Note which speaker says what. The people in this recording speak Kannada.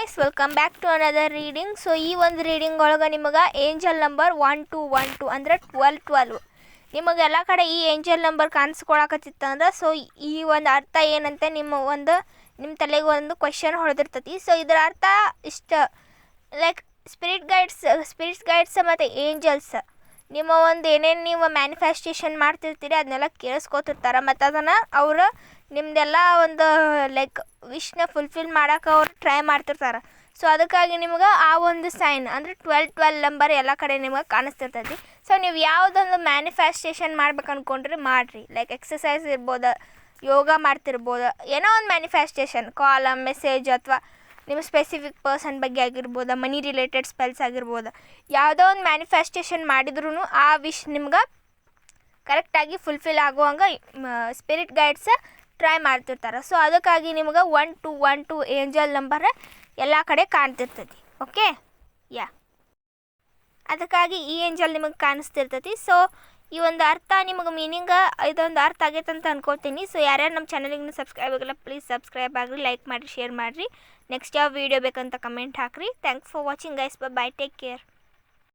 Speaker 1: Guys, welcome back to another reading. So ಈ ಒಂದು ರೀಡಿಂಗ್ ಒಳಗೆ ನಿಮಗೆ ಏಂಜಲ್ ನಂಬರ್ 1212 ಅಂದರೆ 1212 ನಿಮಗೆ ಎಲ್ಲ ಕಡೆ ಈ ಏಂಜಲ್ ನಂಬರ್ ಕಾಣಿಸ್ಕೊಳಕತ್ತಿತ್ತು ಅಂದ್ರೆ ಸೊ ಈ ಒಂದು ಅರ್ಥ ಏನಂತೆ ನಿಮ್ಮ ತಲೆಗೆ ಒಂದು ಕ್ವೆಶನ್ ಹೊಡೆದಿರ್ತೈತಿ. ಸೊ ಇದರ ಅರ್ಥ ಇಷ್ಟ, ಲೈಕ್ ಸ್ಪಿರಿಟ್ಸ್ ಗೈಡ್ಸ್ ಮತ್ತು ಏಂಜಲ್ಸ್ ನಿಮ್ಮ ಒಂದು ಏನೇನು ನೀವು ಮ್ಯಾನಿಫೆಸ್ಟೇಷನ್ ಮಾಡ್ತಿರ್ತೀರಿ ಅದನ್ನೆಲ್ಲ ಕೇಳಿಸ್ಕೊತಿರ್ತಾರೆ ಮತ್ತು ಅದನ್ನು ಅವರು ನಿಮ್ಮದೆಲ್ಲ ಒಂದು ಲೈಕ್ ವಿಶ್ನ ಫುಲ್ಫಿಲ್ ಮಾಡೋಕೆ ಅವ್ರು ಟ್ರೈ ಮಾಡ್ತಿರ್ತಾರೆ. ಸೊ ಅದಕ್ಕಾಗಿ ನಿಮ್ಗೆ ಆ ಒಂದು ಸೈನ್ ಅಂದರೆ 1212 ನಂಬರ್ ಎಲ್ಲ ಕಡೆ ನಿಮಗೆ ಕಾಣಿಸ್ತಿರ್ತೈತಿ. ಸೊ ನೀವು ಯಾವುದೊಂದು ಮ್ಯಾನಿಫೆಸ್ಟೇಷನ್ ಮಾಡ್ಬೇಕು ಅಂದ್ಕೊಂಡ್ರೆ ಮಾಡಿರಿ, ಲೈಕ್ ಎಕ್ಸಸೈಸ್ ಇರ್ಬೋದು, ಯೋಗ ಮಾಡ್ತಿರ್ಬೋದು, ಏನೋ ಒಂದು ಮ್ಯಾನಿಫೆಸ್ಟೇಷನ್ ಕಾಲ್ ಮೆಸೇಜ್ ಅಥವಾ ನಿಮ್ಮ ಸ್ಪೆಸಿಫಿಕ್ ಪರ್ಸನ್ ಬಗ್ಗೆ ಆಗಿರ್ಬೋದು, ಮನಿ ರಿಲೇಟೆಡ್ ಸ್ಪೆಲ್ಸ್ ಆಗಿರ್ಬೋದು, ಯಾವುದೋ ಒಂದು ಮ್ಯಾನಿಫೆಸ್ಟೇಷನ್ ಮಾಡಿದ್ರೂ ಆ ವಿಶ್ ನಿಮ್ಗೆ ಕರೆಕ್ಟಾಗಿ ಫುಲ್ಫಿಲ್ ಆಗುವಂಗೆ ಸ್ಪಿರಿಟ್ ಗೈಡ್ಸ್ ಟ್ರೈ ಮಾಡ್ತಿರ್ತಾರೆ. ಸೊ ಅದಕ್ಕಾಗಿ ನಿಮ್ಗೆ 1212 ಏಂಜಲ್ ನಂಬರ್ ಎಲ್ಲ ಕಡೆ ಕಾಣ್ತಿರ್ತೈತಿ. ಓಕೆ, ಅದಕ್ಕಾಗಿ ಈ ಏಂಜಲ್ ನಿಮಗೆ ಕಾಣಿಸ್ತಿರ್ತೈತಿ. ಸೊ ಈ ಒಂದು ಅರ್ಥ ನಿಮಗೆ ಮೀನಿಂಗ್ ಇದೊಂದು ಅರ್ಥ ಆಗೈತೆ ಅಂತ ಅನ್ಕೋತೀನಿ. ಸೊ ಯಾರ್ಯಾರು ನಮ್ಮ ಚಾನಲಿಗೆ ಸಬ್ಸ್ಕ್ರೈಬ್ ಆಗಿಲ್ಲ ಪ್ಲೀಸ್ ಸಬ್ಸ್ಕ್ರೈಬ್ ಆಗಿರಿ, ಲೈಕ್ ಮಾಡಿರಿ, ಶೇರ್ ಮಾಡಿರಿ. ನೆಕ್ಸ್ಟ್ ಯಾವ ವೀಡಿಯೋ ಬೇಕಂತ ಕಮೆಂಟ್ ಹಾಕಿರಿ. Thanks for watching guys, bye take care.